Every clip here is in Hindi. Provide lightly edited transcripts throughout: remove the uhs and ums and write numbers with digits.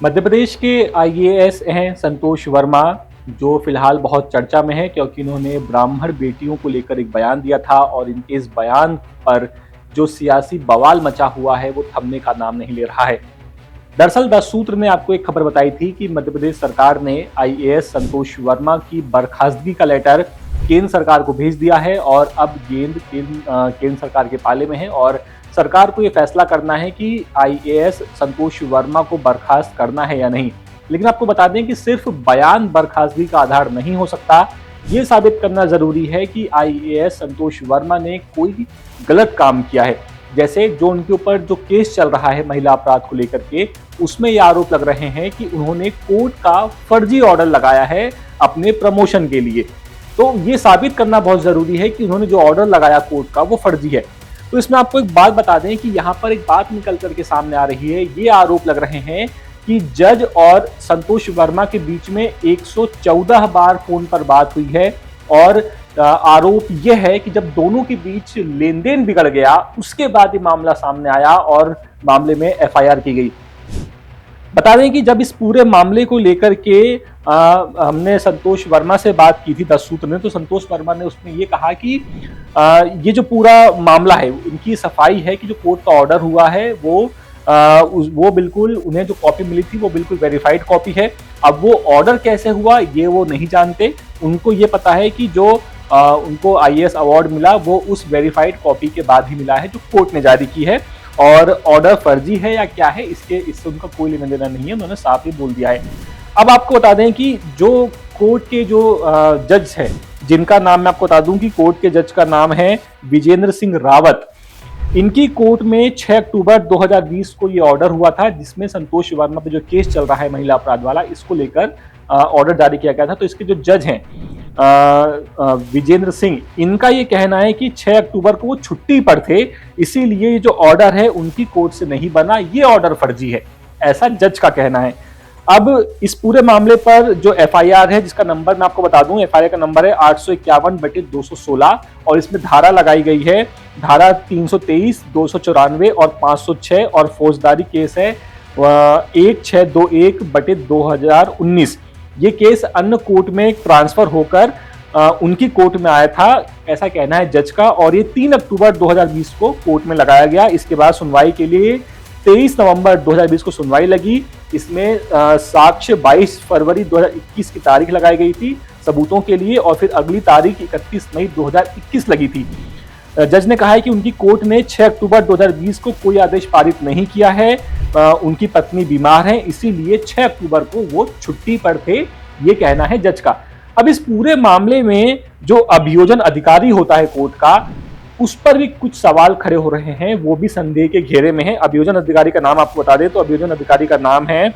मध्य प्रदेश के आईएएस हैं संतोष वर्मा, जो फिलहाल बहुत चर्चा में है क्योंकि इन्होंने ब्राह्मण बेटियों को लेकर एक बयान दिया था और इनके इस बयान पर जो सियासी बवाल मचा हुआ है वो थमने का नाम नहीं ले रहा है। दरअसल द सूत्र ने आपको एक खबर बताई थी कि मध्य प्रदेश सरकार ने आईएएस संतोष वर्मा की बर्खास्तगी का लेटर केंद्र सरकार को भेज दिया है और अब केंद्र सरकार के पाले में है और सरकार को ये फैसला करना है कि आईएएस संतोष वर्मा को बर्खास्त करना है या नहीं। लेकिन आपको बता दें कि सिर्फ बयान बर्खास्तगी का आधार नहीं हो सकता, ये साबित करना जरूरी है कि आईएएस संतोष वर्मा ने कोई गलत काम किया है। जैसे जो उनके ऊपर जो केस चल रहा है महिला अपराध को लेकर के, उसमें ये आरोप लग रहे हैं कि उन्होंने कोर्ट का फर्जी ऑर्डर लगाया है अपने प्रमोशन के लिए। तो ये साबित करना बहुत जरूरी है कि उन्होंने जो ऑर्डर लगाया कोर्ट का वो फर्जी है। तो इसमें आपको एक बात बता दें कि यहाँ पर एक बात निकल करके सामने आ रही है। ये आरोप लग रहे हैं कि जज और संतोष वर्मा के बीच में 114 बार फोन पर बात हुई है और आरोप यह है कि जब दोनों के बीच लेन देन बिगड़ गया उसके बाद ये मामला सामने आया और मामले में एफआईआर की गई। बता दें कि जब इस पूरे मामले को लेकर के हमने संतोष वर्मा से बात की थी द सूत्र ने, तो संतोष वर्मा ने उसमें ये कहा कि ये जो पूरा मामला है इनकी सफाई है कि जो कोर्ट का ऑर्डर हुआ है वो बिल्कुल उन्हें जो कॉपी मिली थी वो बिल्कुल वेरीफाइड कॉपी है। अब वो ऑर्डर कैसे हुआ ये वो नहीं जानते, उनको ये पता है कि जो उनको आईएएस अवार्ड मिला वो उस वेरीफाइड कॉपी के बाद ही मिला है जो कोर्ट ने जारी की है और ऑर्डर फर्जी है या क्या है इससे उनका कोई लेना देना नहीं है, उन्होंने साफ ही बोल दिया है। अब आपको बता दें कि जो कोर्ट के जो जज है जिनका नाम मैं आपको बता दूं कि कोर्ट के जज का नाम है विजेंद्र सिंह रावत। इनकी कोर्ट में 6 अक्टूबर 2020 को ये ऑर्डर हुआ था जिसमें संतोष वर्मा पे जो केस चल रहा है महिला अपराध वाला, इसको लेकर ऑर्डर जारी किया गया था। तो इसके जो जज हैं विजेंद्र सिंह, इनका ये कहना है कि 6 अक्टूबर को वो छुट्टी पर थे, इसीलिए ये जो ऑर्डर है उनकी कोर्ट से नहीं बना, ये ऑर्डर फर्जी है, ऐसा जज का कहना है। अब इस पूरे मामले पर जो एफआईआर है जिसका नंबर मैं आपको बता दूं, एफआईआर का नंबर है 851/216 और इसमें धारा लगाई गई है धारा 323, 294 और 506 और फौजदारी केस है 1621/2019। ये केस अन्य कोर्ट में ट्रांसफर होकर उनकी कोर्ट में आया था, ऐसा कहना है जज का, और ये 3 अक्टूबर 2020 को कोर्ट में लगाया गया। इसके बाद सुनवाई के लिए 23 नवंबर 2020 को सुनवाई लगी। इसमें साक्ष्य 22 फरवरी 2021 की तारीख लगाई गई थी सबूतों के लिए और फिर अगली तारीख 31 मई 2021 लगी थी। जज ने कहा है कि उनकी कोर्ट ने 6 अक्टूबर 2020 को कोई आदेश पारित नहीं किया है, उनकी पत्नी बीमार है इसीलिए 6 अक्टूबर को वो छुट्टी पर थे, ये कहना है जज का। अब इस पूरे मामले में जो अभियोजन अधिकारी होता है कोर्ट का, उस पर भी कुछ सवाल खड़े हो रहे हैं, वो भी संदेह के घेरे में है। अभियोजन अधिकारी का नाम आपको बता दें तो अभियोजन अधिकारी का नाम है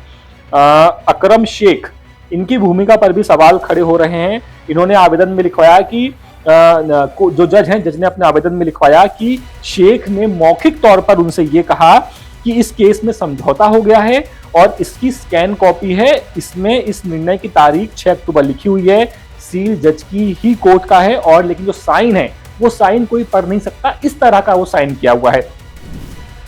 अकरम शेख। इनकी भूमिका पर भी सवाल खड़े हो रहे हैं। इन्होंने आवेदन में लिखवाया कि जो जज हैं, जज ने अपने आवेदन में लिखवाया कि शेख ने मौखिक तौर पर उनसे ये कहा कि इस केस में समझौता हो गया है और इसकी स्कैन कॉपी है, इसमें इस निर्णय की तारीख 6 अक्टूबर लिखी हुई है, सील जज की ही कोर्ट का है और लेकिन जो साइन है वो साइन कोई पढ़ नहीं सकता, इस तरह का वो साइन किया हुआ है।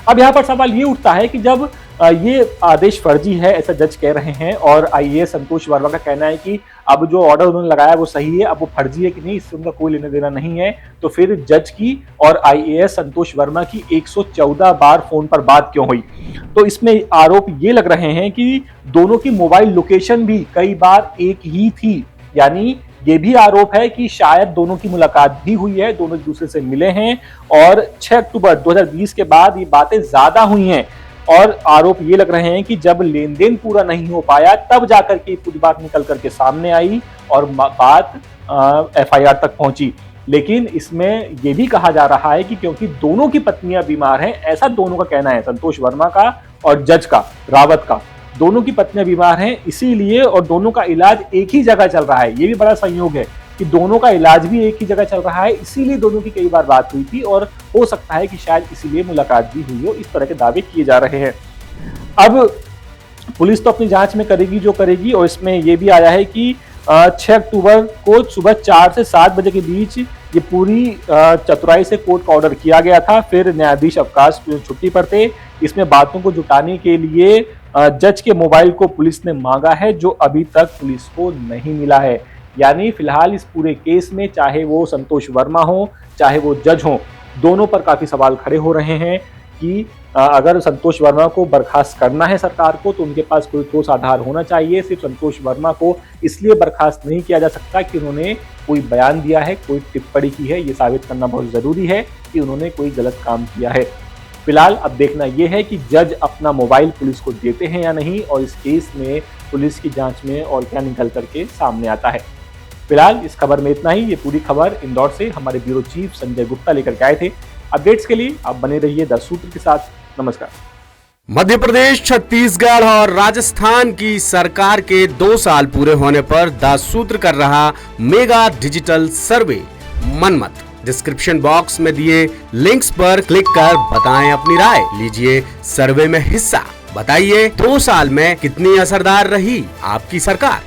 अब यहाँ पर सवाल ये उठता है कि जब ये आदेश फर्जी है ऐसा जज कह रहे हैं और आईएएस संतोष वर्मा का कहना है कि अब जो ऑर्डर उन्होंने लगाया वो सही है, अब वो फर्जी है कि नहीं इससे उनका कोई लेना देना नहीं है, तो फिर जज की और आईएएस संतोष वर्मा की 114 बार फोन पर बात क्यों हुई? तो इसमें आरोप ये लग रहे हैं कि दोनों की मोबाइल लोकेशन भी कई बार एक ही थी, यानी ये भी आरोप है कि शायद दोनों की मुलाकात भी हुई है, दोनों एक दूसरे से मिले हैं और 6 अक्टूबर 2020 के बाद ये बातें ज्यादा हुई हैं और आरोप ये लग रहे हैं कि जब लेन देन पूरा नहीं हो पाया तब जाकर के पूरी बात निकल करके सामने आई और बात एफआईआर तक पहुंची। लेकिन इसमें यह भी कहा जा रहा है कि क्योंकि दोनों की पत्नियां बीमार हैं, ऐसा दोनों का कहना है, संतोष वर्मा का और जज का रावत का, दोनों की पत्नियां बीमार हैं इसीलिए, और दोनों का इलाज एक ही जगह चल रहा है। ये भी बड़ा संयोग है कि दोनों का इलाज भी एक ही जगह चल रहा है, इसीलिए दोनों की कई बार बात हुई थी और हो सकता है कि शायद इसीलिए मुलाकात भी हुई हो, इस तरह के दावे किए जा रहे हैं। अब पुलिस तो अपनी जांच में करेगी जो करेगी और इसमें यह भी आया है कि 6 अक्टूबर को सुबह 4 से 7 बजे के बीच ये पूरी चतुराई से कोर्ट का ऑर्डर किया गया था। फिर न्यायाधीश अवकाश छुट्टी पर थे। इसमें बातों को जुटाने के लिए जज के मोबाइल को पुलिस ने मांगा है, जो अभी तक पुलिस को नहीं मिला है। यानी फिलहाल इस पूरे केस में चाहे वो संतोष वर्मा हो, चाहे वो जज हो, दोनों पर काफी सवाल खड़े हो रहे हैं कि अगर संतोष वर्मा को बर्खास्त करना है सरकार को, तो उनके पास कोई ठोस आधार होना चाहिए। सिर्फ संतोष वर्मा को इसलिए बर्खास्त नहीं किया जा सकता कि उन्होंने कोई बयान दिया है, कोई टिप्पणी की है। ये साबित करना बहुत जरूरी है कि उन्होंने कोई गलत काम किया है। फिलहाल अब देखना यह है कि जज अपना मोबाइल पुलिस को देते हैं या नहीं, और इस केस में पुलिस की जांच में और क्या निकल करके सामने आता है। फिलहाल इस खबर में इतना ही। ये पूरी खबर इंदौर से हमारे ब्यूरो चीफ संजय गुप्ता लेकर के आए थे। अपडेट्स के लिए आप बने रहिए द सूत्र के साथ। नमस्कार। मध्य प्रदेश, छत्तीसगढ़ और राजस्थान की सरकार के 2 साल पूरे होने पर द सूत्र कर रहा mega digital survey Manmath. Description box में दिए लिंक्स पर क्लिक कर बताएं अपनी राय। लीजिए सर्वे में हिस्सा। बताइए 2 साल में कितनी असरदार रही आपकी सरकार।